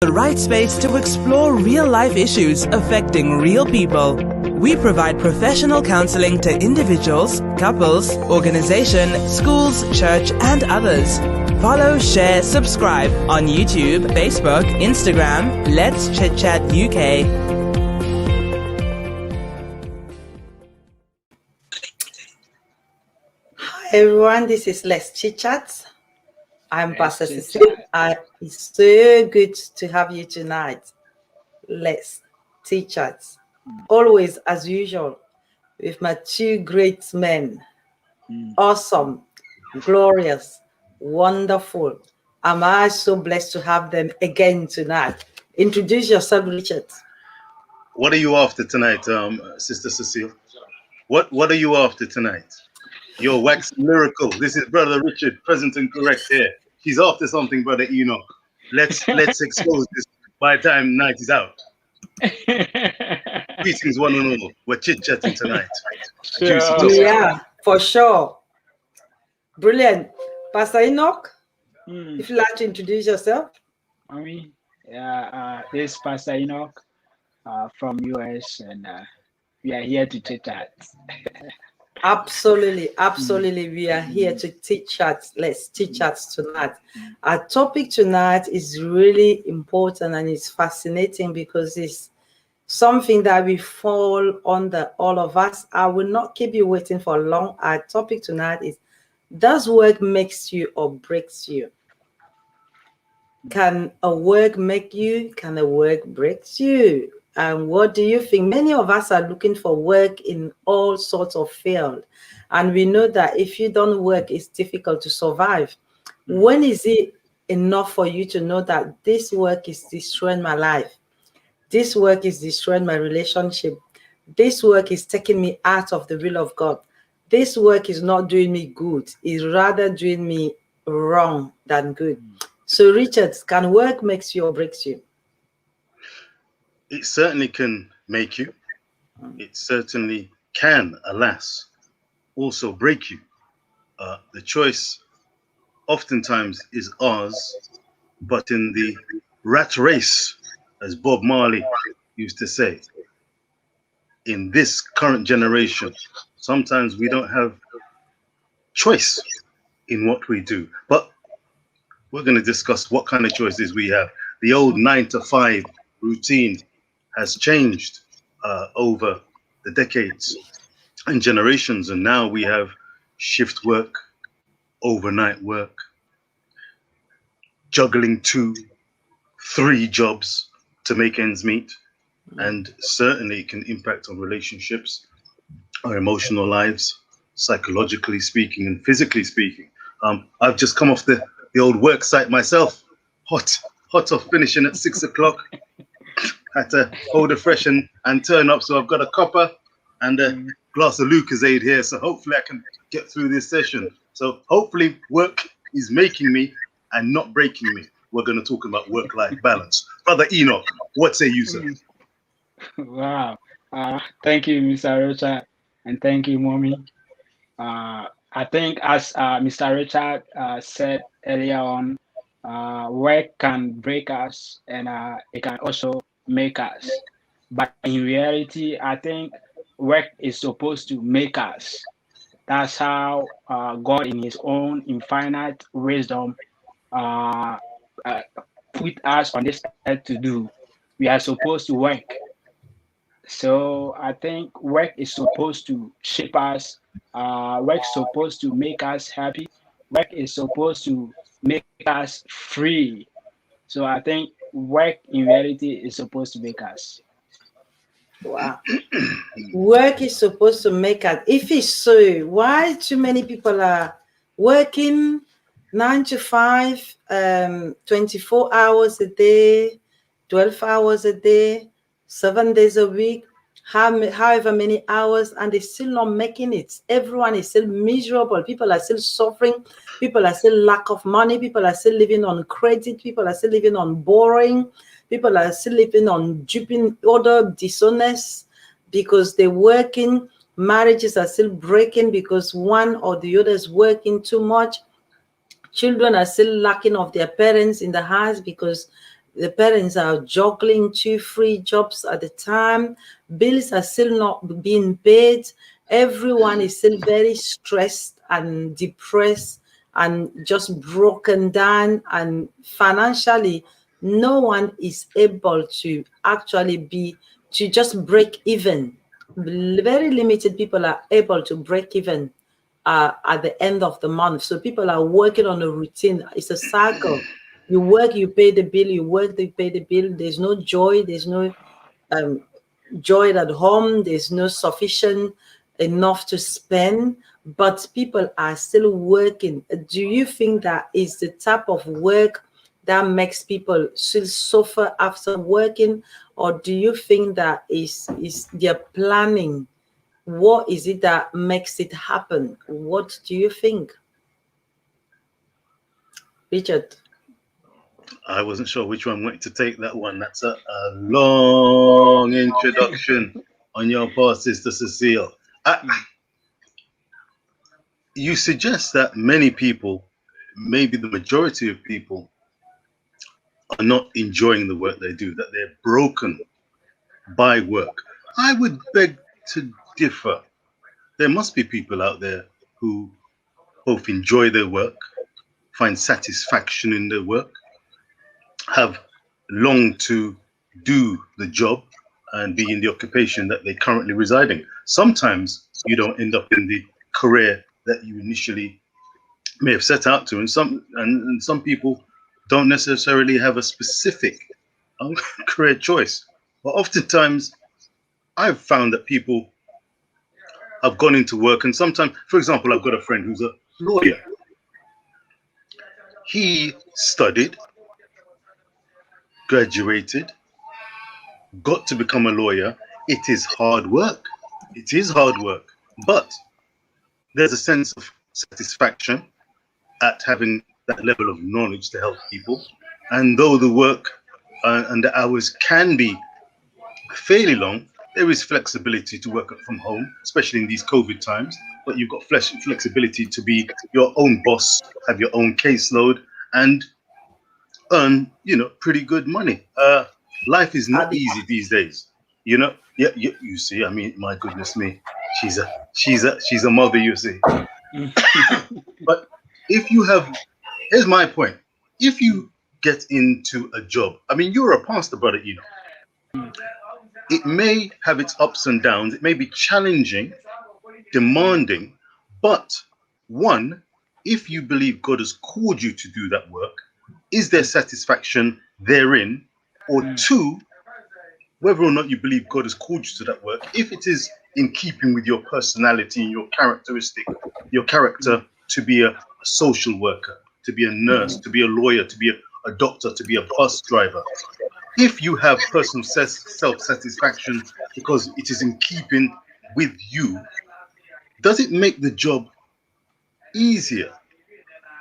The right space to explore real-life issues affecting real people. We provide professional counseling to individuals, couples, organizations, schools, church, and others. Follow, share, subscribe on YouTube, Facebook, Instagram, Let's Chit Chat UK. Hi everyone, this is Let's Chit Chat. I'm Pastor Cecile. It's so good to have you tonight. Let's Chit Chat. Always, as usual, with my two great men. Awesome, glorious, wonderful. Am I so blessed to have them again tonight? Introduce yourself, Richard. What are you after tonight, Sister Cecile? What are you after tonight? Your wax miracle. This is Brother Richard, present and correct here. He's after something, Brother Enoch. Let's expose this by the time night is out. Greetings, one and all. We're chit-chatting tonight. Sure. Yeah, for sure. Brilliant. Pastor Enoch, if you'd like to introduce yourself. This is Pastor Enoch from US, and we are here to chit-chat. Absolutely. We are here to teach chat. Let's teach chat tonight. Our topic tonight is really important and it's fascinating because it's something that we fall under, all of us. I will not keep you waiting for long. Our topic tonight is, does work makes you or breaks you? Can a work make you? Can a work break you? And what do you think? Many of us are looking for work in all sorts of fields. And we know that if you don't work, it's difficult to survive. When is it enough for you to know that this work is destroying my life? This work is destroying my relationship. This work is taking me out of the will of God. This work is not doing me good. It's rather doing me wrong than good. So, Richard, can work makes you or breaks you? It certainly can make you. It certainly can, alas, also break you. The choice oftentimes is ours, but in the rat race, as Bob Marley used to say, in this current generation, sometimes we don't have choice in what we do. But we're going to discuss what kind of choices we have. The old 9-to-5 routine has changed over the decades and generations, and now we have shift work, overnight work, juggling 2-3 jobs to make ends meet, and certainly it can impact on relationships, our emotional lives, psychologically speaking and physically speaking. I've just come off the old work site myself, hot off finishing at 6 o'clock. Had to hold a fresh and turn up, so I've got a cuppa and a glass of Lucozade here, so hopefully I can get through this session. So hopefully work is making me and not breaking me. We're going to talk about work-life balance. Brother Enoch, what say you, sir? Wow. Thank you, Mr. Richard, and thank you, Mommy. I think as Mr. Richard said earlier on, work can break us and it can also make us. But in reality, I think work is supposed to make us. That's how God in his own infinite wisdom put us on this earth to do. We are supposed to work. So I think work is supposed to shape us. Work is supposed to make us happy. Work is supposed to make us free. So I think work in reality is supposed to make us. Wow. Work is supposed to make us. If it's so, why too many people are working 9 to 5, 24 hours a day, 12 hours a day, 7 days a week, however many hours, and they're still not making it. Everyone is still miserable. People are still suffering. People are still lack of money. People are still living on credit. People are still living on borrowing. People are still living on duping other dishonest because they're working. Marriages are still breaking because one or the other is working too much. Children are still lacking of their parents in the house because The parents are juggling 2-3 jobs at a time. Bills are still not being paid. Everyone is still very stressed and depressed and just broken down. And financially, no one is able to actually to just break even. Very limited people are able to break even at the end of the month. So people are working on a routine. It's a cycle. You work, you pay the bill, you work, you pay the bill. There's no joy, there's no joy at home, there's no sufficient enough to spend, but people are still working. Do you think that is the type of work that makes people still suffer after working, or do you think that is their planning? What is it that makes it happen? What do you think, Richard? I wasn't sure which one wanted to take that one. That's a long introduction on your part, Sister Cecile. You suggest that many people, maybe the majority of people, are not enjoying the work they do, that they're broken by work. I would beg to differ. There must be people out there who both enjoy their work, find satisfaction in their work, have longed to do the job and be in the occupation that they currently reside in. Sometimes you don't end up in the career that you initially may have set out to, and some people don't necessarily have a specific career choice. But oftentimes, I've found that people have gone into work, and sometimes, for example, I've got a friend who's a lawyer. He studied, graduated, got to become a lawyer. It is hard work. It is hard work. But there's a sense of satisfaction at having that level of knowledge to help people. And though the work and the hours can be fairly long, there is flexibility to work from home, especially in these COVID times. But you've got flexibility to be your own boss, have your own caseload, and earn, pretty good money. Life is not easy these days, Yeah, you see. I mean, my goodness me, she's a mother, you see. But if you have, here's my point: if you get into a job, I mean, you're a pastor, brother, it may have its ups and downs. It may be challenging, demanding, but one, if you believe God has called you to do that work, is there satisfaction therein? Or two, whether or not you believe God has called you to that work, if it is in keeping with your personality and your characteristic, your character to be a social worker, to be a nurse, to be a lawyer, to be a doctor, to be a bus driver, if you have personal self-satisfaction because it is in keeping with you, does it make the job easier,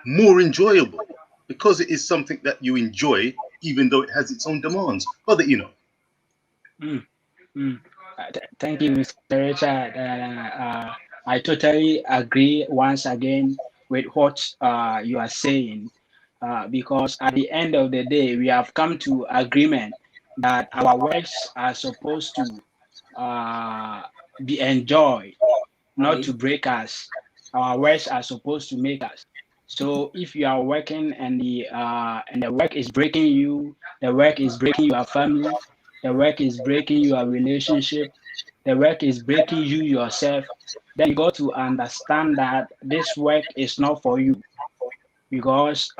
more enjoyable, because it is something that you enjoy, even though it has its own demands? Brother, Thank you, Mr. Richard. I totally agree once again with what you are saying, because at the end of the day, we have come to agreement that our works are supposed to be enjoyed, not to break us. Our works are supposed to make us. So if you are working and the work is breaking you, the work is breaking your family, the work is breaking your relationship, the work is breaking you yourself, then you got to understand that this work is not for you. Because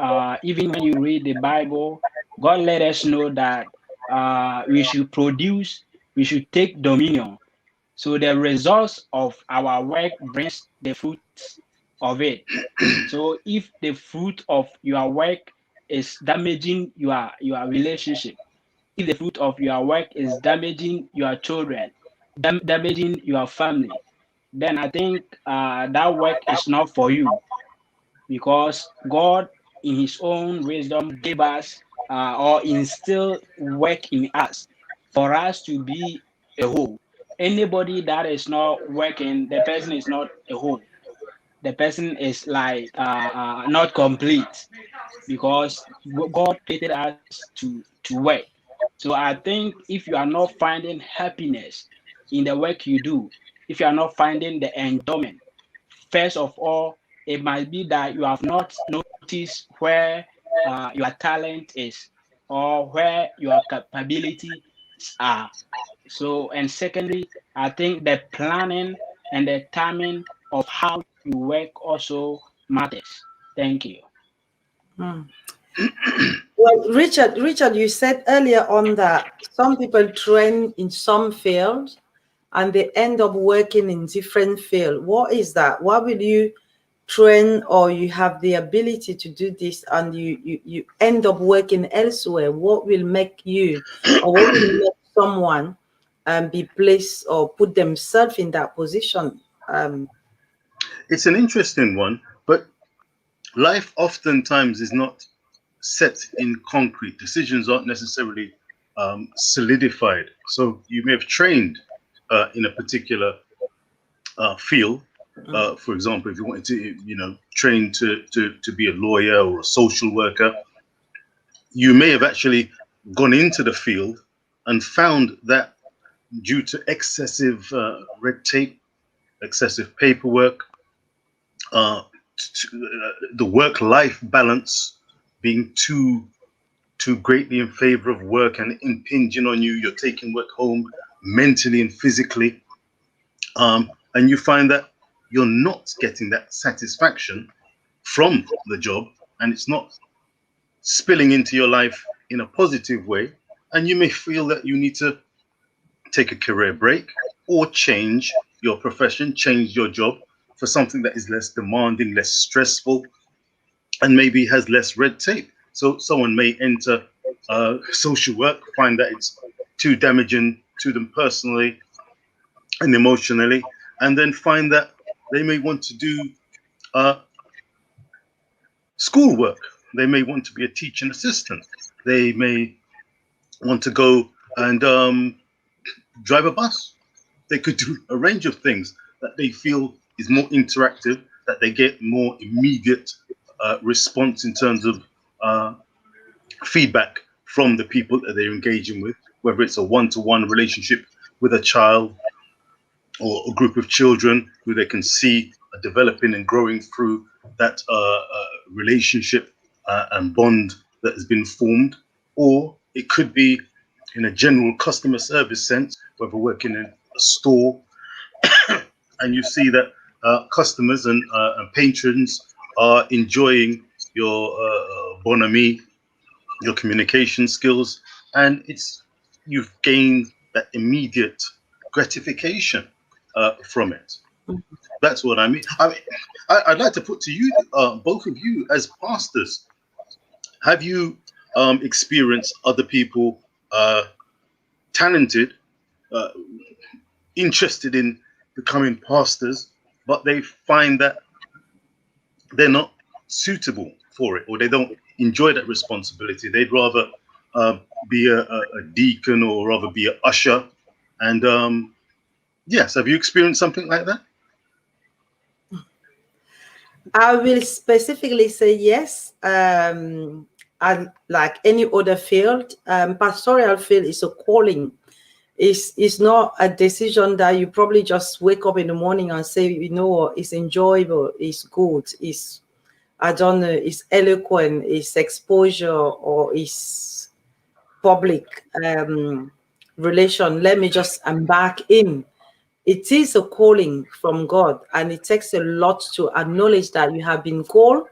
even when you read the Bible, God let us know that we should produce, we should take dominion. So the results of our work brings the fruits of it. So if the fruit of your work is damaging your relationship, if the fruit of your work is damaging your children, damaging your family, then I think that work is not for you, because God in his own wisdom gave us or instill work in us for us to be a whole. Anybody that is not working, the person is not a whole. the person is like not complete, because God created us to work. So I think if you are not finding happiness in the work you do, if you are not finding the enjoyment, first of all, it might be that you have not noticed where your talent is, or where your capabilities are. So, and secondly, I think the planning and the timing of how you work also matters. Thank you. Well, Richard, you said earlier on that some people train in some fields and they end up working in different field. What is that? Why will you train, or you have the ability to do this and you end up working elsewhere? What will make you, or what will make someone be placed or put themselves in that position? It's an interesting one, but life oftentimes is not set in concrete. Decisions aren't necessarily solidified. So you may have trained in a particular field. For example, if you wanted to, train to be a lawyer or a social worker, you may have actually gone into the field and found that due to excessive red tape, excessive paperwork, the work-life balance being too greatly in favor of work and impinging on you, you're taking work home mentally and physically, and you find that you're not getting that satisfaction from the job, and it's not spilling into your life in a positive way, and you may feel that you need to take a career break or change your profession, change your job for something that is less demanding, less stressful, and maybe has less red tape. So someone may enter social work, find that it's too damaging to them personally and emotionally, and then find that they may want to do schoolwork. They may want to be a teaching assistant. They may want to go and drive a bus. They could do a range of things that they feel is more interactive, that they get more immediate response in terms of feedback from the people that they're engaging with, whether it's a one-to-one relationship with a child or a group of children who they can see developing and growing through that relationship and bond that has been formed. Or it could be in a general customer service sense, whether working in a store and you see that customers and patrons are enjoying your bonhomie, your communication skills, and you've gained that immediate gratification from it. That's what I mean. I'd like to put to you, both of you as pastors, have you experienced other people talented, interested in becoming pastors, but they find that they're not suitable for it, or they don't enjoy that responsibility? They'd rather be a deacon, or rather be an usher. And yes, have you experienced something like that? I will specifically say yes. And like any other field, pastoral field is a calling. It's not a decision that you probably just wake up in the morning and say, you know what, it's enjoyable, it's good, it's, I don't know, it's eloquent, it's exposure, or it's public relation. Let me just embark in. It is a calling from God, and it takes a lot to acknowledge that you have been called,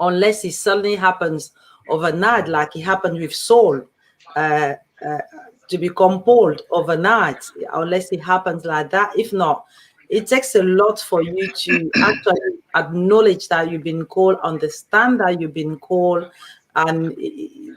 unless it suddenly happens overnight, like it happened with Saul, to become Paul overnight, unless it happens like that. If not, it takes a lot for you to actually acknowledge that you've been called, understand that you've been called, and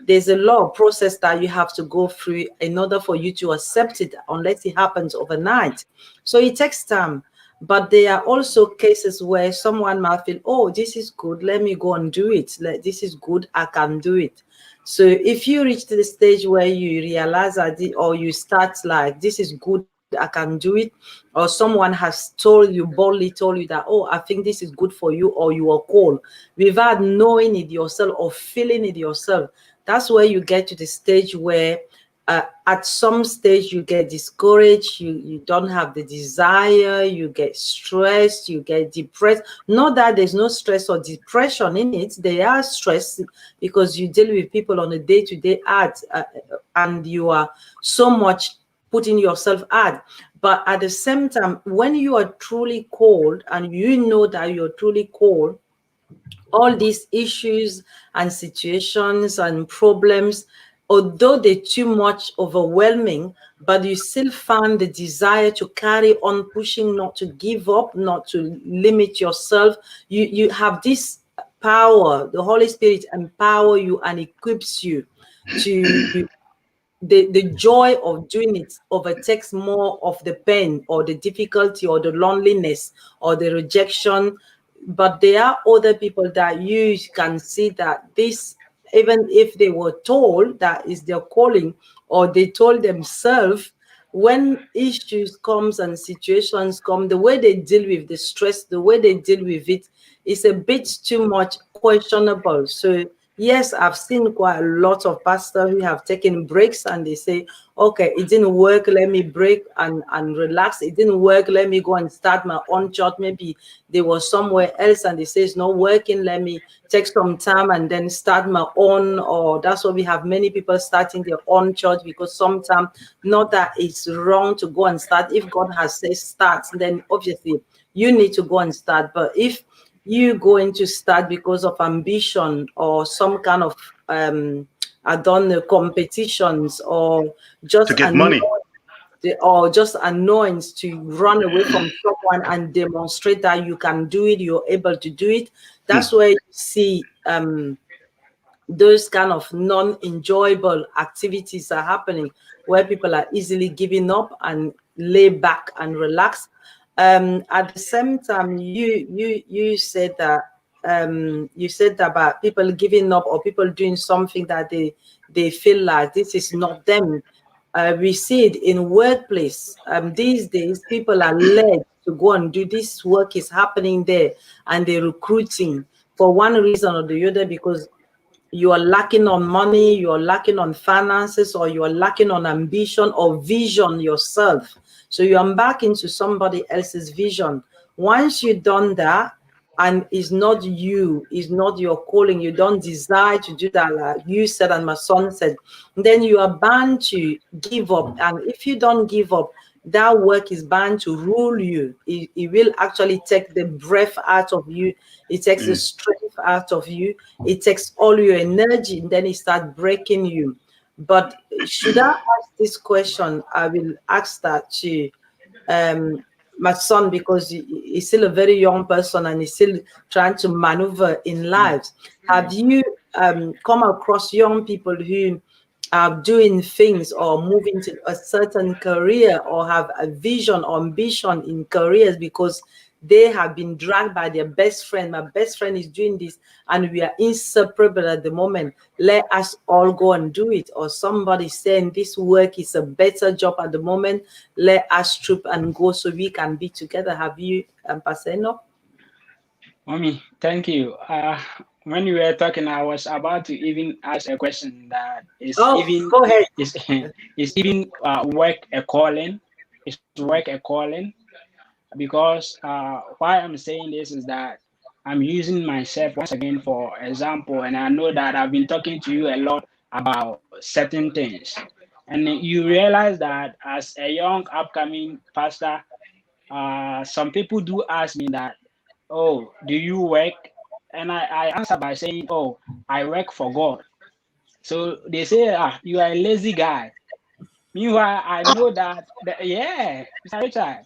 there's a lot of process that you have to go through in order for you to accept it, unless it happens overnight. So it takes time. But there are also cases where someone might feel, oh, this is good, let me go and do it. Like, this is good, I can do it. So if you reach to the stage where you realize that, or you start like, this is good, I can do it, or someone has told you, boldly told you that, oh, I think this is good for you, or you are called, without knowing it yourself or feeling it yourself. That's where you get to the stage where at some stage you get discouraged, you don't have the desire, you get stressed, you get depressed. Not that there's no stress or depression in it, there are stress because you deal with people on a day-to-day and you are so much putting yourself out. But at the same time, when you are truly called and you know that you're truly called, all these issues and situations and problems, although they're too much overwhelming, but you still find the desire to carry on pushing, not to give up, not to limit yourself. You have this power. The Holy Spirit empower you and equips you to the joy of doing it overtakes more of the pain or the difficulty or the loneliness or the rejection. But there are other people that you can see that this, even if they were told that is their calling, or they told themselves, when issues comes and situations come, the way they deal with the stress, the way they deal with it is a bit too much questionable. So yes, I've seen quite a lot of pastors who have taken breaks and they say, okay, it didn't work, let me break and relax. It didn't work, let me go and start my own church. Maybe they were somewhere else and they say it's not working, let me take some time and then start my own. Or that's why we have many people starting their own church, because sometimes, not that it's wrong to go and start. If God has said start, then obviously you need to go and start. But if you going to start because of ambition or some kind of I don't know, competitions, or just To get money. or just annoyance to run away from someone and demonstrate that you can do it, you're able to do it. That's where you see those kind of non-enjoyable activities are happening, where people are easily giving up and lay back and relax. At the same time, you said that you said about people giving up or people doing something that they feel like this is not them. We see it in workplace. These days, people are led to go and do this work is happening there, and they're recruiting for one reason or the other, because you are lacking on money, you are lacking on finances, or you are lacking on ambition or vision yourself. So you embark into somebody else's vision. Once you've done that, and it's not you, it's not your calling, you don't desire to do that, like you said and my son said, then you are bound to give up. And if you don't give up, that work is bound to rule you. It will actually take the breath out of you. It takes the strength out of you. It takes all your energy, and then it starts breaking you. But should I ask this question? I will ask that to my son, because he's still a very young person and he's still trying to maneuver in life. Have you come across young people who are doing things or moving to a certain career, or have a vision or ambition in careers because they have been dragged by their best friend? My best friend is doing this and we are inseparable at the moment, let us all go and do it. Or somebody saying this work is a better job at the moment, let us troop and go so we can be together. Have you, Paseno? Mommy, thank you. When you were talking, I was about to even ask a question that is Go ahead. Is even work a calling? Is work a calling? Because why I'm saying this is that I'm using myself once again for example, and I know that I've been talking to you a lot about certain things, and you realize that as a young upcoming pastor, some people do ask me that, oh, do you work? And I answer by saying, oh, I work for God. So they say, you are a lazy guy. Meanwhile, I know that yeah, Mr. Richard,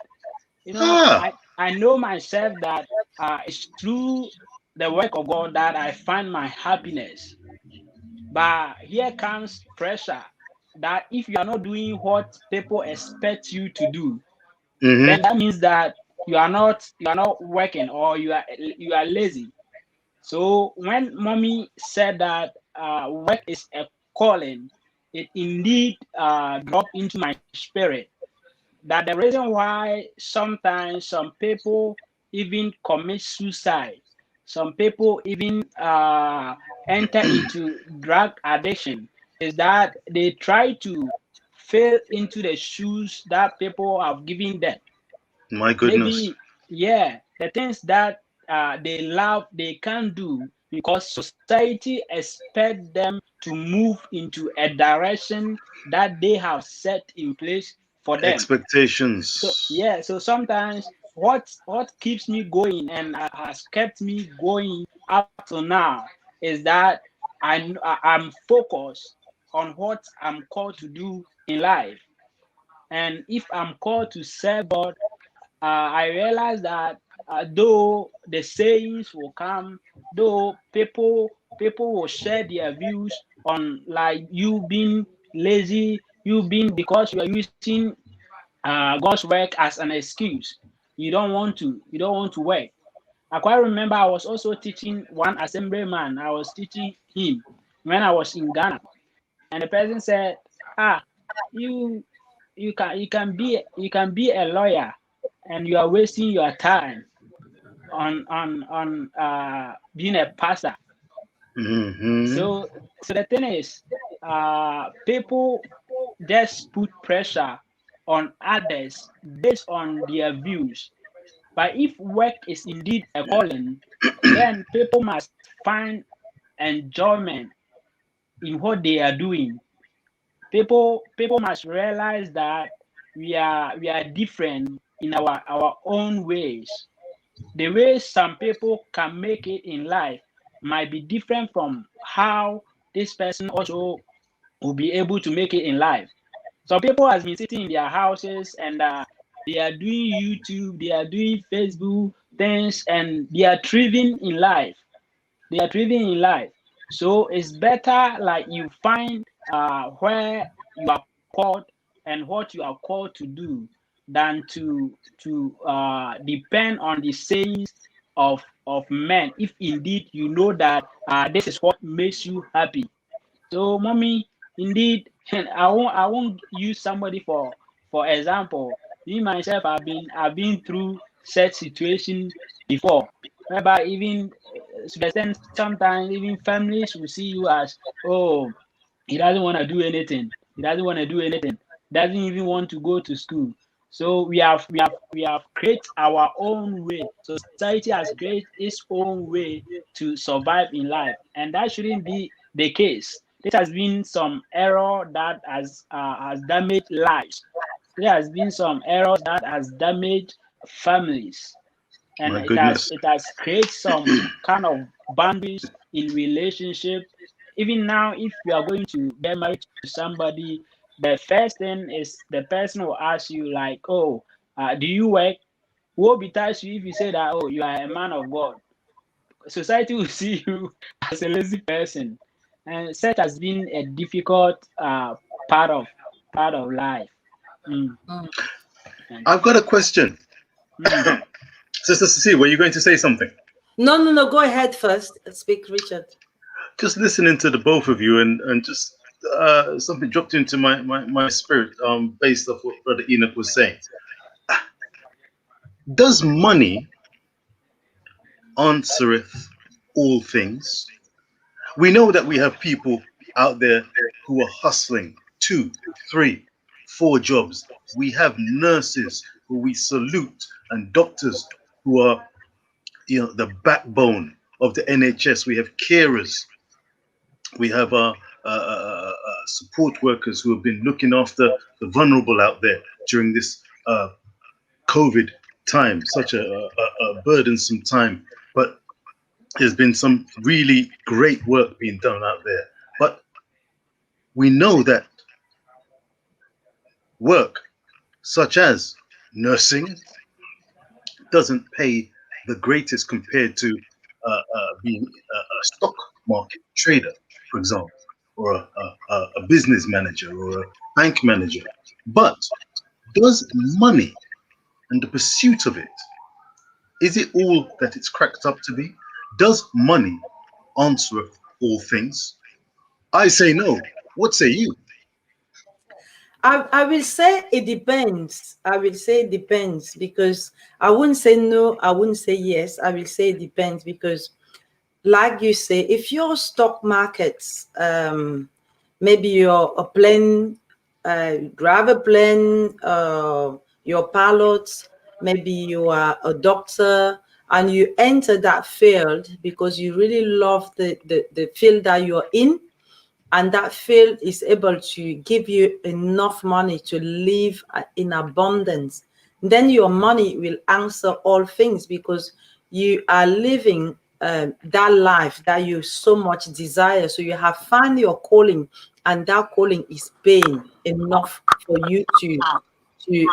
I know myself that it's through the work of God that I find my happiness. But here comes pressure that if you are not doing what people expect you to do, then that means that you are not working, or you are lazy. So when mommy said that work is a calling, it indeed dropped into my spirit, that the reason why sometimes some people even commit suicide, some people even enter into drug addiction, is that they try to fall into the shoes that people have given them. My goodness. Maybe, yeah, the things that they love, they can't do because society expect them to move into a direction that they have set in place for them. So Expectations. yeah, so sometimes what keeps me going and has kept me going up to now is that I'm focused on what I'm called to do in life. And if I'm called to serve God, I realized that though the sayings will come, though people will share their views on like you being lazy, you being because you are using God's work as an excuse. You don't want to work. I quite remember I was also teaching one assemblyman. I was teaching him when I was in Ghana, and the person said, "Ah, you you can be a lawyer, and you are wasting your time on being a pastor." Hmm. So the thing is, people just put pressure on others based on their views. But if work is indeed a calling, then people must find enjoyment in what they are doing. People must realize that we are different in our own ways. The way some people can make it in life might be different from how this person also will be able to make it in life. Some people has been sitting in their houses and they are doing YouTube, they are doing Facebook things, and they are thriving in life. They are thriving in life. So it's better like you find where you are called and what you are called to do than to depend on the sayings of men. If indeed you know that this is what makes you happy. So, mommy, indeed, I won't use somebody for example. Me myself, I've been through such situation before, whereby even to the extent sometimes even families will see you as, oh, he doesn't want to do anything. He doesn't want to do anything. Doesn't even want to go to school. So we have created our own way. Society has created its own way to survive in life, and that shouldn't be the case. This has been some error that has damaged lives. There has been some errors that has damaged families, and My it has goodness. it has created some kind of boundaries in relationship. Even now, if you are going to get married to somebody, the first thing is the person will ask you like, "Oh, do you work?" Woe betide you if you say that, "Oh, you are a man of God." Society will see you as a lazy person, and such has been a difficult part of life. Mm. Mm. And, I've got a question. mm. Sister Cecilia, were you going to say something? No, no, no. Go ahead first. Speak, Richard. Just listening to the both of you and just something dropped into my spirit based off what Brother Enoch was saying. Does money answereth all things? We know that we have people out there who are hustling 2, 3, 4 jobs. We have nurses who we salute and doctors who are, the backbone of the NHS. We have carers. We have support workers who have been looking after the vulnerable out there during this COVID time, such a burdensome time. But there's been some really great work being done out there. But we know that work such as nursing doesn't pay the greatest compared to being a stock market trader, for example, or a business manager or a bank manager. But does money and the pursuit of it, is it all that it's cracked up to be? Does money answer all things? I say no. What say you? I will say it depends. I will say it depends because I wouldn't say no, I wouldn't say yes. I will say it depends because, like you say, if your stock markets, maybe you're a plane, drive a plane, you're a pilot, maybe you are a doctor, and you enter that field because you really love the field that you're in, and that field is able to give you enough money to live in abundance, then your money will answer all things because you are living that life that you so much desire. So you have found your calling, and that calling is paying enough for you to be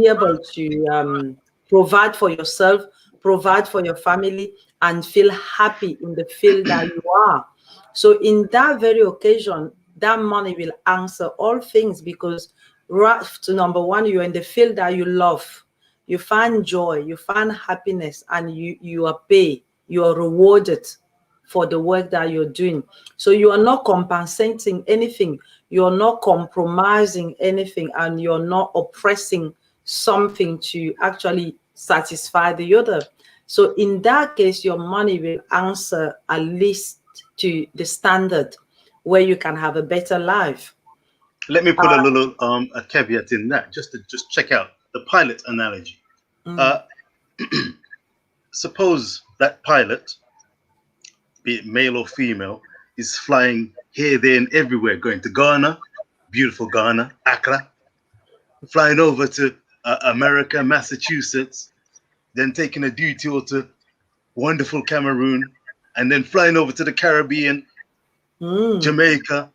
able to provide for yourself, provide for your family, and feel happy in the field that you are. So in that very occasion, that money will answer all things because right to number one, you're in the field that you love. You find joy, you find happiness, and you are paid, you are rewarded for the work that you're doing. So you are not compensating anything, you're not compromising anything, and you're not oppressing something to actually satisfy the other. So in that case, your money will answer at least to the standard where you can have a better life. Let me put a little a caveat in that, just to check out the pilot analogy. Suppose that pilot, be it male or female, is flying here, there, and everywhere, going to Ghana, beautiful Ghana, Accra, flying over to America, Massachusetts, then taking a detour to wonderful Cameroon, and then flying over to the Caribbean, Jamaica,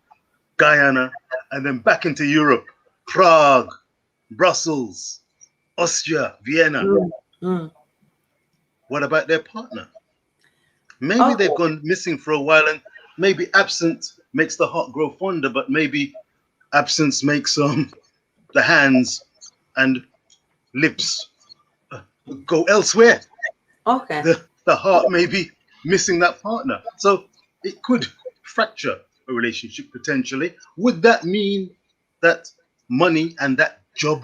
Guyana, and then back into Europe, Prague, Brussels, Austria, Vienna. What about their partner? Maybe they've gone missing for a while, and maybe absence makes the heart grow fonder, but maybe absence makes the hands and lips go elsewhere. Okay. The heart may be missing that partner. So it could fracture a relationship potentially. Would that mean that money and that job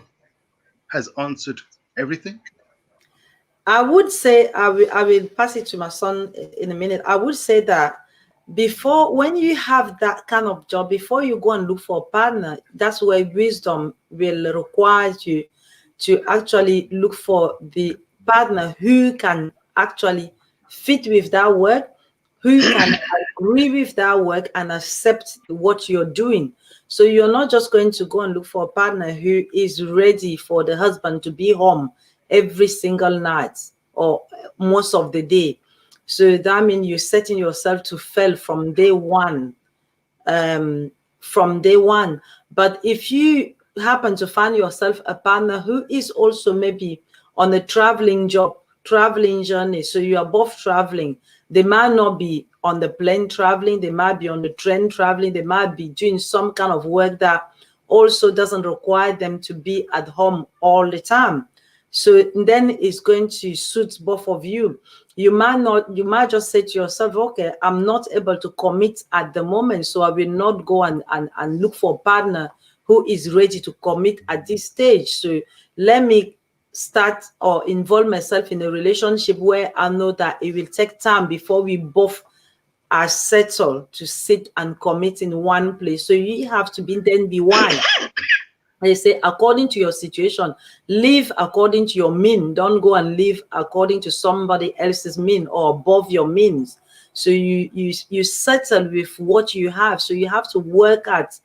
has answered everything? I would say, I will pass it to my son in a minute. I would say that before, when you have that kind of job, before you go and look for a partner, that's where wisdom will require you to actually look for the partner who can actually fit with that work, who can agree with that work and accept what you're doing. So you're not just going to go and look for a partner who is ready for the husband to be home every single night or most of the day. So that means you're setting yourself to fail from day one. But if you happen to find yourself a partner who is also maybe on a traveling journey, so you are both traveling, they might not be on the plane traveling, they might be on the train traveling, they might be doing some kind of work that also doesn't require them to be at home all the time. So then it's going to suit both of you. You might just say to yourself, okay, I'm not able to commit at the moment, so I will not go and look for a partner who is ready to commit at this stage. So let me start or involve myself in a relationship where I know that it will take time before we both are settled to sit and commit in one place. So you have to be wise. They say, according to your situation, live according to your mean. Don't go and live according to somebody else's mean or above your means. So you settle with what you have. So you have to work at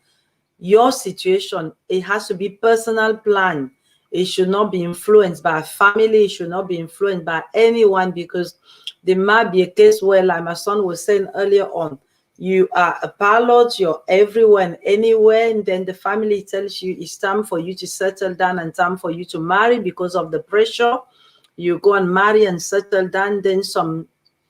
your situation. It has to be personal plan. It should not be influenced by family. It should not be influenced by anyone, because there might be a case where, like my son was saying earlier on, you are a pilot, you're everywhere and anywhere, and then the family tells you it's time for you to settle down and time for you to marry because of the pressure. You go and marry and settle down, then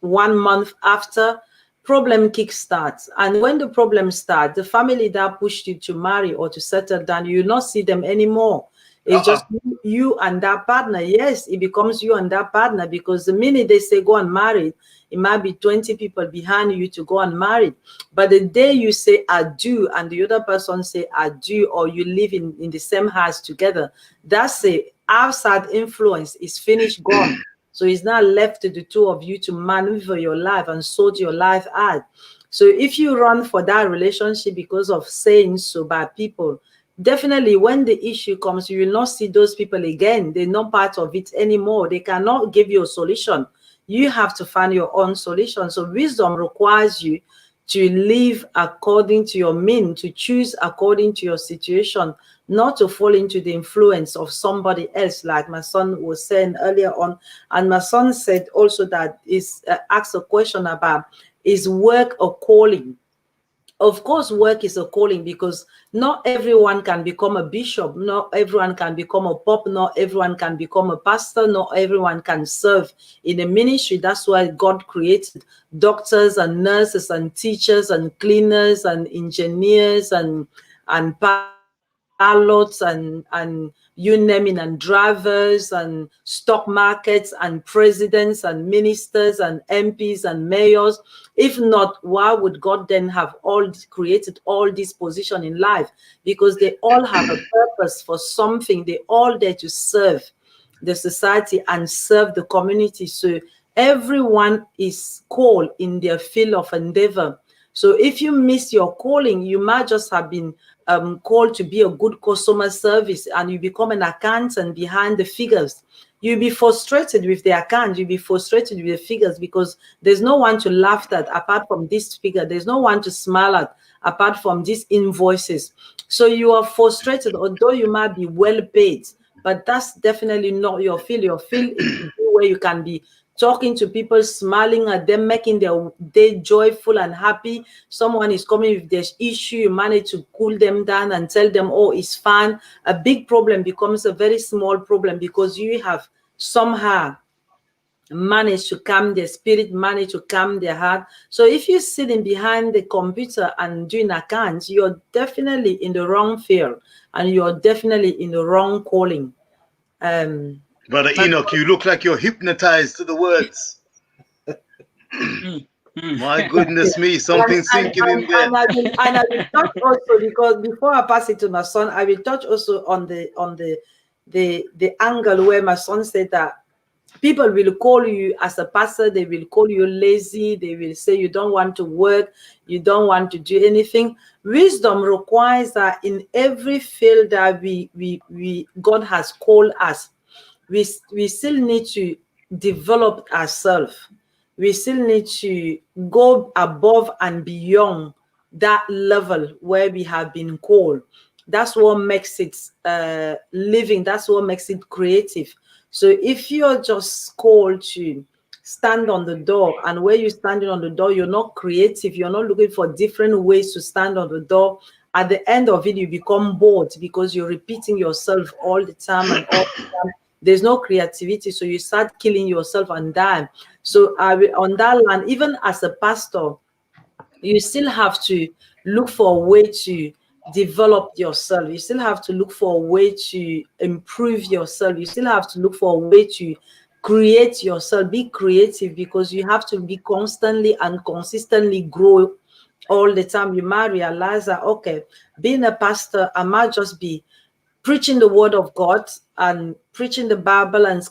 1 month after, problem kickstarts. And when the problem starts, the family that pushed you to marry or to settle down, you will not see them anymore. It's just you and that partner. Yes, it becomes you and that partner, because the minute they say go and marry, it might be 20 people behind you to go and marry. But the day you say I do and the other person say I do, or you live in the same house together, that's it. Outside influence is finished, gone. So it's not left to the two of you to maneuver your life and sort your life out. So if you run for that relationship because of saying so by people, definitely when the issue comes, you will not see those people again. They're not part of it anymore. They cannot give you a solution. You have to find your own solution. So wisdom requires you to live according to your means, to choose according to your situation, not to fall into the influence of somebody else, like my son was saying earlier on. And my son said also that is asked a question about, is work a calling? Of course, work is a calling, because not everyone can become a bishop, not everyone can become a pope, not everyone can become a pastor, not everyone can serve in a ministry. That's why God created doctors and nurses and teachers and cleaners and engineers and pilots and you name it, and drivers and stock markets and presidents and ministers and MPs and mayors. If not, why would God then have created all this position in life? Because they all have a purpose for something. They all there to serve the society and serve the community. So everyone is called in their field of endeavor. So if you miss your calling, you might just have been called to be a good customer service, and you become an accountant behind the figures. You'll be frustrated with the account, you'll be frustrated with the figures, because there's no one to laugh at apart from this figure. There's no one to smile at apart from these invoices. So you are frustrated, although you might be well paid, but that's definitely not your field. Your field is where you can be talking to people, smiling at them, making their day joyful and happy. Someone is coming with their issue, you manage to cool them down and tell them, oh, it's fine. A big problem becomes a very small problem, because you have somehow managed to calm their spirit, managed to calm their heart. So if you're sitting behind the computer and doing accounts, you're definitely in the wrong field, and you're definitely in the wrong calling. Brother Enoch, you look like you're hypnotized to the words. My goodness me, something sinking in there. And I will touch also, because before I pass it to my son, I will touch also on the angle where my son said that people will call you as a pastor, they will call you lazy, they will say you don't want to work, you don't want to do anything. Wisdom requires that in every field that God has called us, we still need to develop ourselves. We still need to go above and beyond that level where we have been called. That's what makes it living. That's what makes it creative. So if you're just called to stand on the door, and where you're standing on the door, you're not creative, you're not looking for different ways to stand on the door, at the end of it, you become bored, because you're repeating yourself all the time and all the time. There's no creativity, so you start killing yourself and dying. So on that land, even as a pastor, you still have to look for a way to develop yourself. You still have to look for a way to improve yourself. You still have to look for a way to create yourself. Be creative, because you have to be constantly and consistently grow all the time. You might realize that, okay, being a pastor, I might just be preaching the word of God and preaching the Bible and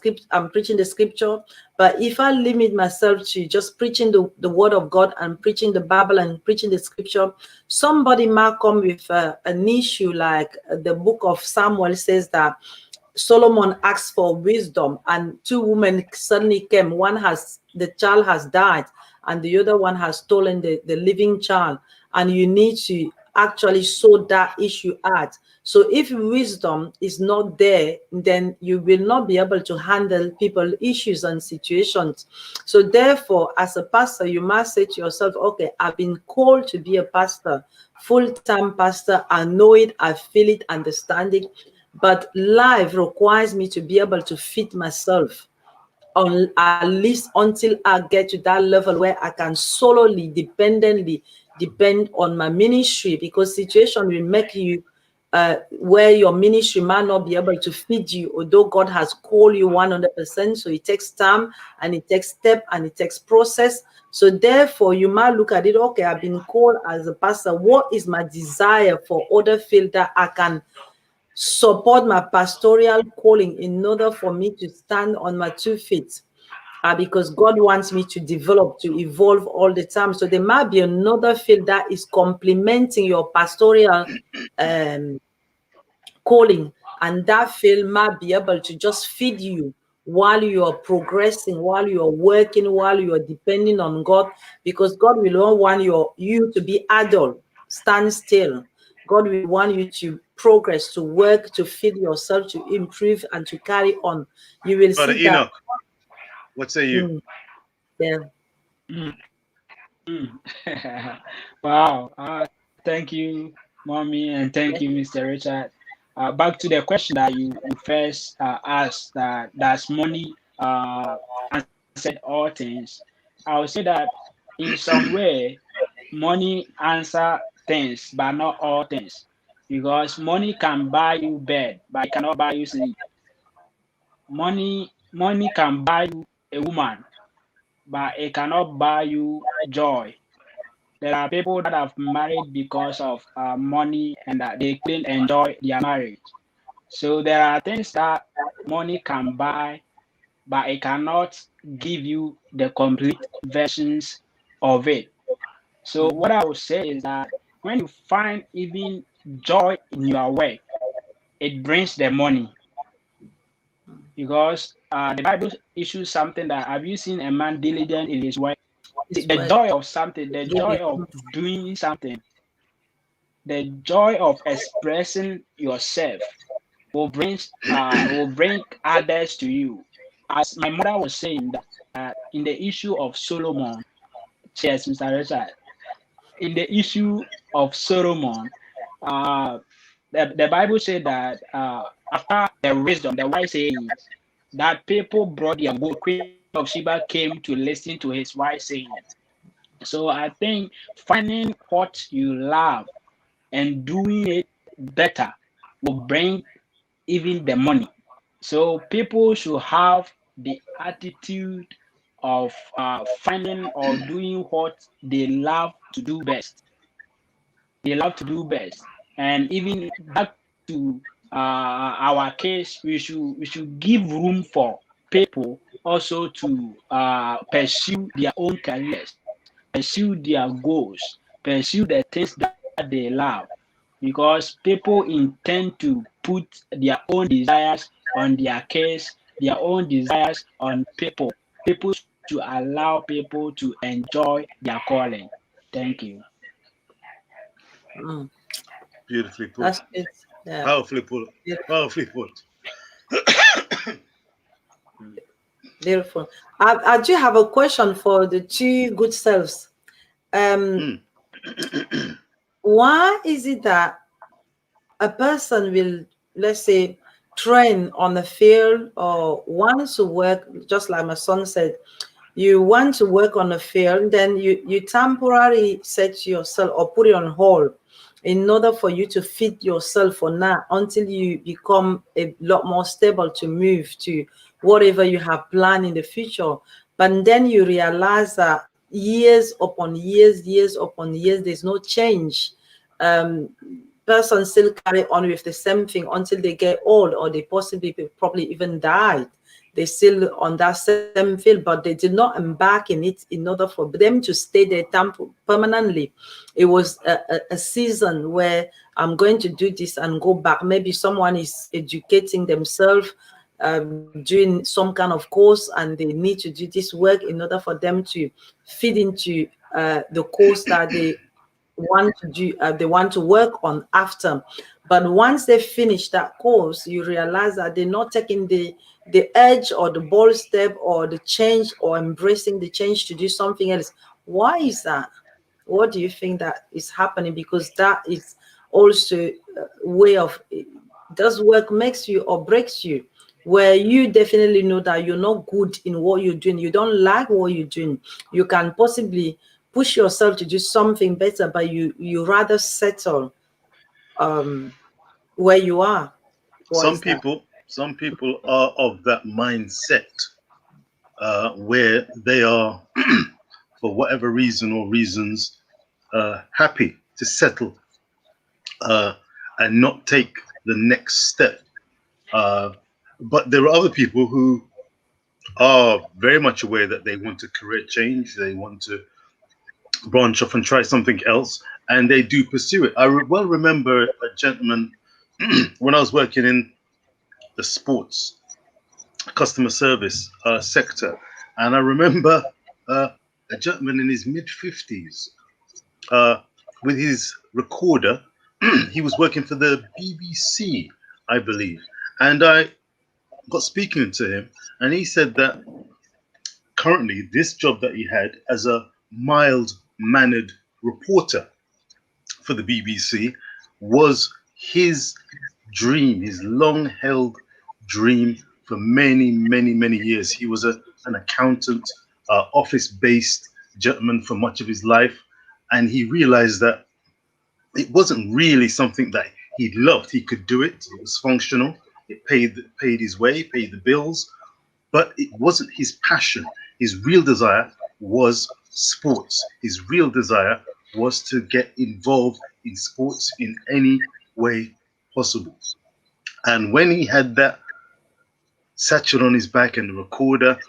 preaching the scripture. But if I limit myself to just preaching the word of God and preaching the Bible and preaching the scripture, somebody might come with an issue, like the book of Samuel says that Solomon asked for wisdom, and two women suddenly came. The child has died, and the other one has stolen the living child. And you need to actually sort that issue out. So if wisdom is not there, then you will not be able to handle people's issues and situations. So therefore, as a pastor, you must say to yourself, okay, I've been called to be a pastor, full-time pastor. I know it, I feel it, understand it. But life requires me to be able to fit myself, on at least until I get to that level where I can solely, dependently depend on my ministry, because situation will make you where your ministry might not be able to feed you, although God has called you 100%. So it takes time, and it takes step, and it takes process. So therefore, you might look at it, okay, I've been called as a pastor. What is my desire for other field that I can support my pastoral calling in order for me to stand on my 2 feet? Because God wants me to develop, to evolve all the time. So there might be another field that is complementing your pastoral calling, and that field might be able to just feed you while you are progressing, while you are working, while you are depending on God, because God will not want you to be idle, stand still. God will want you to progress, to work, to feed yourself, to improve, and to carry on. You will Brother see that. Enoch, what say you? Yeah. Wow. Thank you, Mommy, and thank you, Mr. Richard. Back to the question that you first asked, that does money answer all things? I would say that in some way, money answer things, but not all things, because money can buy you bed, but it cannot buy you sleep. Money can buy you a woman, but it cannot buy you joy. There are people that have married because of money, and that they couldn't enjoy their marriage. So there are things that money can buy, but it cannot give you the complete versions of it. So what I would say is that when you find even joy in your work, it brings the money. Because the Bible issues something that, have you seen a man diligent in his work? The joy of something, the joy of doing something, the joy of expressing yourself will bring others to you. As my mother was saying, that in the issue of Solomon, cheers, Mr. Richard. In the issue of Solomon, the Bible said that after the wisdom, the wise sayings, that people brought their gold. Queen of Sheba came to listen to his wise sayings. So I think finding what you love and doing it better will bring even the money. So people should have the attitude of finding or doing what they love to do best. They love to do best, and even back to our case, we should give room for people also to pursue their own careers, pursue their goals, pursue the things that they love, because people intend to put their own desires on their case, their own desires on people. People should allow people to enjoy their calling. Thank you. Beautifully put. That's it. Yeah. Powerfully put. Powerfully put. Beautiful. I do have a question for the 2 good selves. Why is it that a person will, let's say, train on the field or wants to work, just like my son said, you want to work on the field, then you temporarily set yourself or put it on hold in order for you to feed yourself for now until you become a lot more stable to move to whatever you have planned in the future. But then you realize that years upon years, there's no change. Persons still carry on with the same thing until they get old, or they probably even died. They're still on that same field, but they did not embark in it in order for them to stay there permanently. It was a season where I'm going to do this and go back. Maybe someone is educating themselves, doing some kind of course, and they need to do this work in order for them to fit into the course that they want to do, they want to work on after. But once they finish that course, you realize that they're not taking the edge or the bold step or the change or embracing the change to do something else. Why is that? What do you think that is happening? Because that is also a way of, does work makes you or breaks you, where you definitely know that you're not good in what you're doing, you don't like what you're doing, you can possibly push yourself to do something better, but you rather settle where you are? Some people are of that mindset where they are, for whatever reason or reasons, happy to settle and not take the next step. But there are other people who are very much aware that they want a career change, they want to branch off and try something else, and they do pursue it. I well remember a gentleman when I was working in the sports customer service sector, and I remember a gentleman in his mid-50s with his recorder. He was working for the BBC, I believe, and I got speaking to him, and he said that currently this job that he had as a mild-mannered reporter for the BBC was his dream, his long-held dream for many, many, many years. He was an accountant, office-based gentleman for much of his life, and he realized that it wasn't really something that he loved. He could do it. It was functional. It paid his way, paid the bills, but it wasn't his passion. His real desire was sports. His real desire was to get involved in sports in any way possible. And when he had that satchel on his back and the recorder,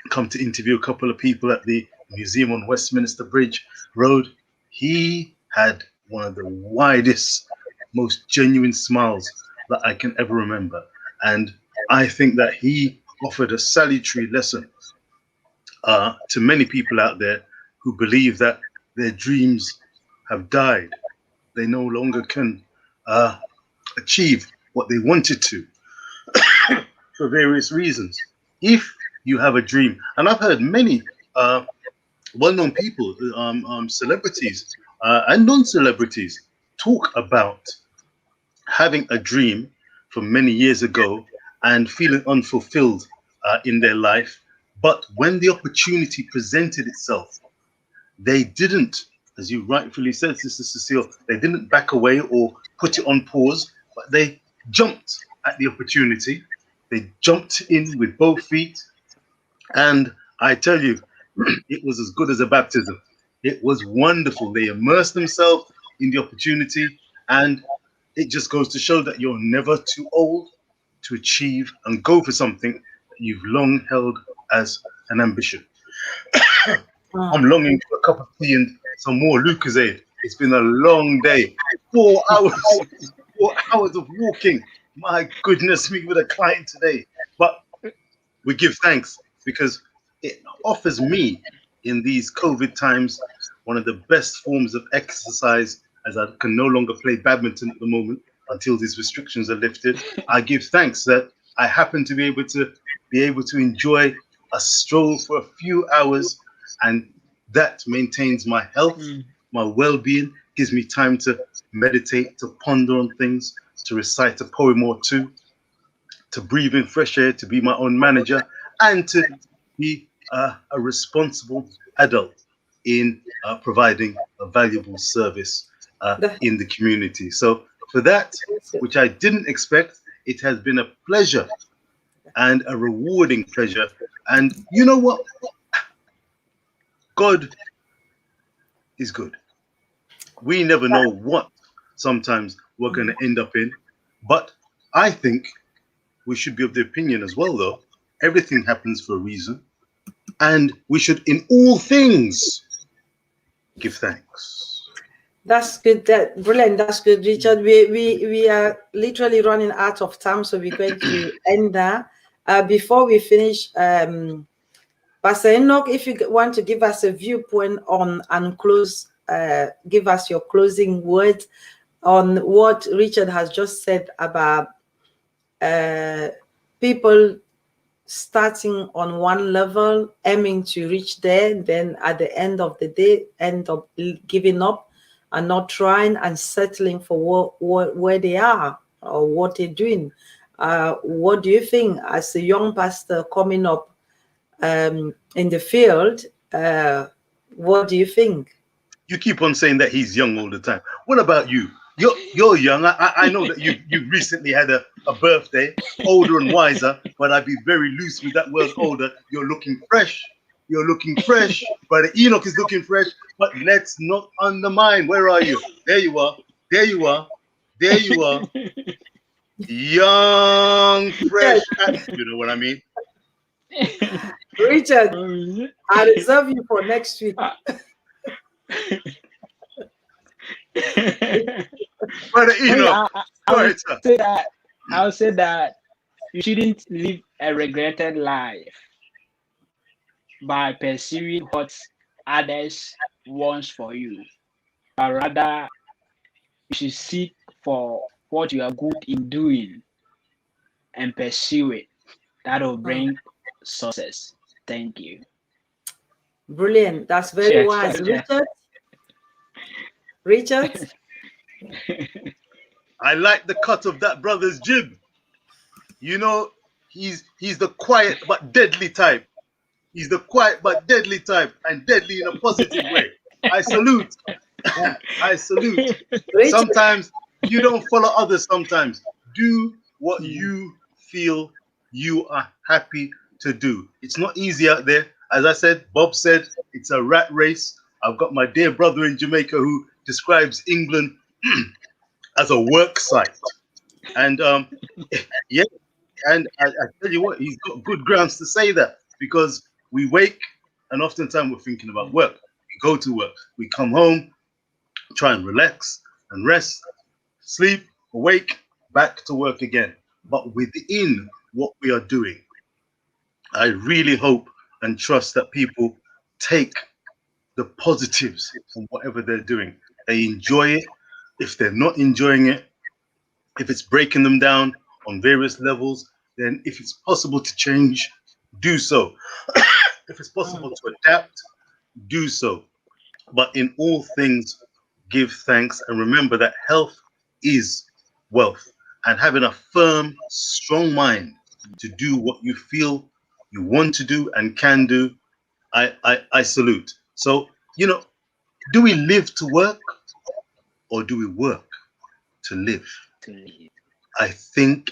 come to interview a couple of people at the museum on Westminster Bridge Road, he had one of the widest, most genuine smiles that I can ever remember. And I think that he offered a salutary lesson to many people out there who believe that their dreams have died. They no longer can achieve what they wanted to for various reasons. If you have a dream, and I've heard many well-known people, celebrities and non-celebrities, talk about having a dream from many years ago and feeling unfulfilled in their life. But when the opportunity presented itself, they didn't, as you rightfully said, Sister Cecile, they didn't back away or put it on pause, but they jumped at the opportunity. They jumped in with both feet. And I tell you, it was as good as a baptism. It was wonderful. They immersed themselves in the opportunity, and it just goes to show that you're never too old to achieve and go for something that you've long held as an ambition. I'm longing for a cup of tea and some more Lucozade. It's been a long day. 4 hours, 4 hours of walking. My goodness me, with a client today. But we give thanks because it offers me in these COVID times one of the best forms of exercise, as I can no longer play badminton at the moment until these restrictions are lifted. I give thanks that I happen to be able to enjoy a stroll for a few hours, and that maintains my health, my well-being, gives me time to meditate, to ponder on things, to recite a poem or two, to breathe in fresh air, to be my own manager, and to be a responsible adult in providing a valuable service in the community. So for that, which I didn't expect, it has been a pleasure and a rewarding pleasure. And you know what? God is good. We never know what sometimes we're going to end up in. But I think we should be of the opinion as well, though, everything happens for a reason. And we should, in all things, give thanks. That's good. Brilliant. That's good, Richard. We are literally running out of time, so we're going to end there. Before we finish, Pastor Enoch, if you want to give us a viewpoint on and close, give us your closing words on what Richard has just said about people starting on one level, aiming to reach there, then at the end of the day, end up giving up and not trying and settling for where they are or what they're doing. What do you think as a young pastor coming up in the field? What do you think? You keep on saying that he's young all the time. What about you? you're young. I know that you recently had a birthday, older and wiser, but I'd be very loose with that word older. You're looking fresh. You're looking fresh. Brother Enoch is looking fresh, but let's not undermine. Where are you? There you are. There you are. There you are. Young, fresh. You know what I mean? Richard, I reserve you for next week. Brother Enoch, I'll say that you shouldn't live a regretted life by pursuing what others want for you, but rather you should seek for what you are good in doing and pursue it. That will bring success. Thank you. Brilliant. That's very wise. Richard? I like the cut of that brother's jib. You know, he's the quiet but deadly type. He's the quiet but deadly type, and deadly in a positive way. I salute. I salute. Sometimes you don't follow others. Sometimes do what you feel you are happy to do. It's not easy out there. As I said, Bob said, it's a rat race. I've got my dear brother in Jamaica who describes England as a work site. And yeah, and I tell you what, he's got good grounds to say that, because we wake and oftentimes we're thinking about work. We go to work, we come home, try and relax and rest, sleep, awake, back to work again. But within what we are doing, I really hope and trust that people take the positives from whatever they're doing. They enjoy it. If they're not enjoying it, if it's breaking them down on various levels, then if it's possible to change, do so. If it's possible to adapt, do so. But in all things, give thanks, and remember that health is wealth. And having a firm, strong mind to do what you feel you want to do and can do, I salute. So, you know, do we live to work, or do we work to live? I think,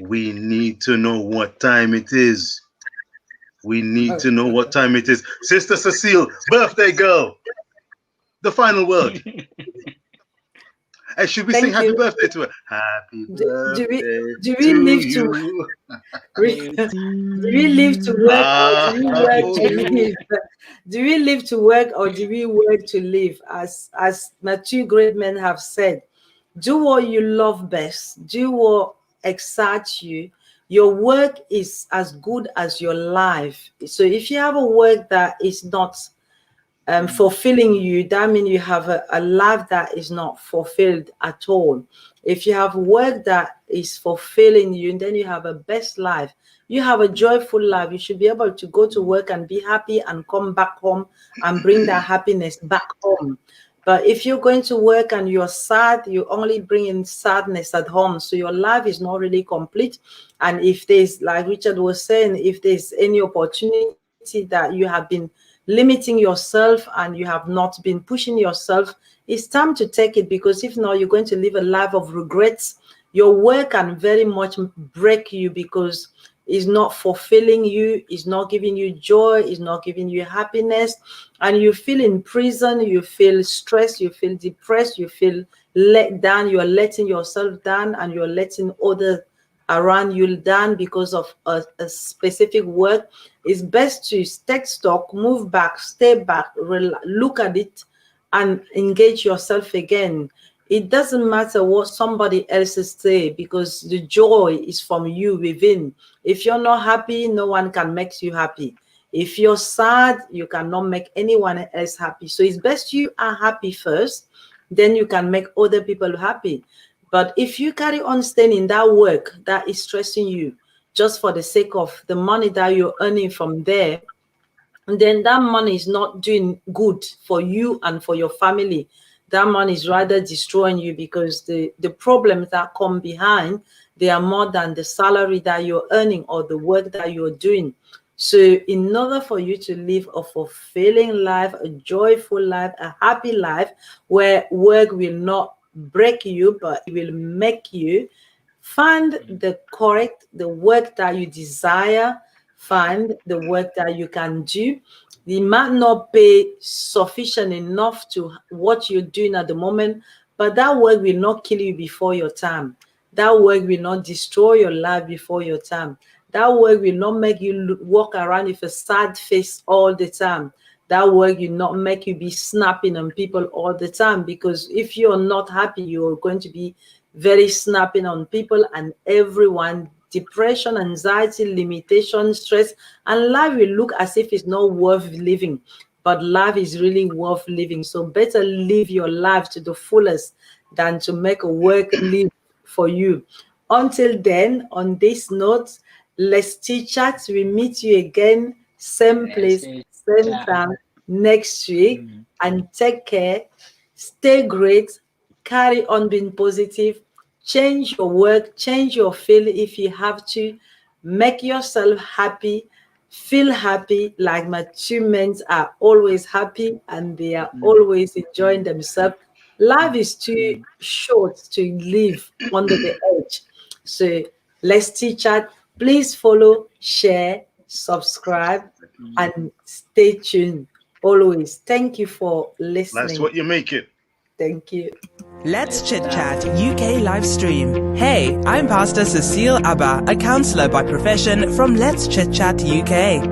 we need to know what time it is. We need to know what time it is. Sister Cecile, birthday girl, the final word. And should we sing happy birthday to her? Happy birthday do we live to work, or do we work to live? Do we live to work, or do we work to live? As my two great men have said, do what you love best. Do what excites you. Your work is as good as your life. So if you have a work that is not fulfilling you, that means you have a life that is not fulfilled at all. If you have work that is fulfilling you, then you have a best life. You have a joyful life. You should be able to go to work and be happy and come back home and bring that happiness back home. But if you're going to work and you're sad, you only bring in sadness at home. So your life is not really complete. And if there's, like Richard was saying, if there's any opportunity that you have been limiting yourself and you have not been pushing yourself, it's time to take it, because if not, you're going to live a life of regrets. Your work can very much break you because it's not fulfilling you, it's not giving you joy, it's not giving you happiness, and you feel in prison, you feel stressed, you feel depressed, you feel let down, you're letting yourself down, and you're letting others around you down because of a specific work. It's best to take stock, move back, stay back, look at it, and engage yourself again. It doesn't matter what somebody else say, because the joy is from you within. If you're not happy, no one can make you happy. If you're sad, you cannot make anyone else happy. So it's best you are happy first, then you can make other people happy. But if you carry on staying in that work that is stressing you just for the sake of the money that you're earning from there, then that money is not doing good for you and for your family. That money is rather destroying you, because the problems that come behind, they are more than the salary that you're earning or the work that you're doing. So in order for you to live a fulfilling life, a joyful life, a happy life, where work will not break you, but it will make you, find the work that you desire, find the work that you can do. It might not pay sufficient enough to what you're doing at the moment, but that work will not kill you before your time. That work will not destroy your life before your time. That work will not make you walk around with a sad face all the time. That work will not make you be snapping on people all the time, because if you're not happy, you're going to be very snapping on people and everyone. Depression, anxiety, limitation, stress, and life will look as if it's not worth living, but life is really worth living. So better live your life to the fullest than to make a work live for you. Until then, on this note, let's chit-chat. We meet you again, same place, same time next week, and take care. Stay great. Carry on being positive. Change your work, change your feel if you have to. Make yourself happy. Feel happy, like my two men are always happy and they are always enjoying themselves. Life is too short to live under the edge. So let's chit-chat. Please follow, share, subscribe, and stay tuned always. Thank you for listening. That's what you make it. Thank you. Let's Chit Chat UK live stream. Hey, I'm Pastor Cecile Abba, a counselor by profession from Let's Chit Chat UK.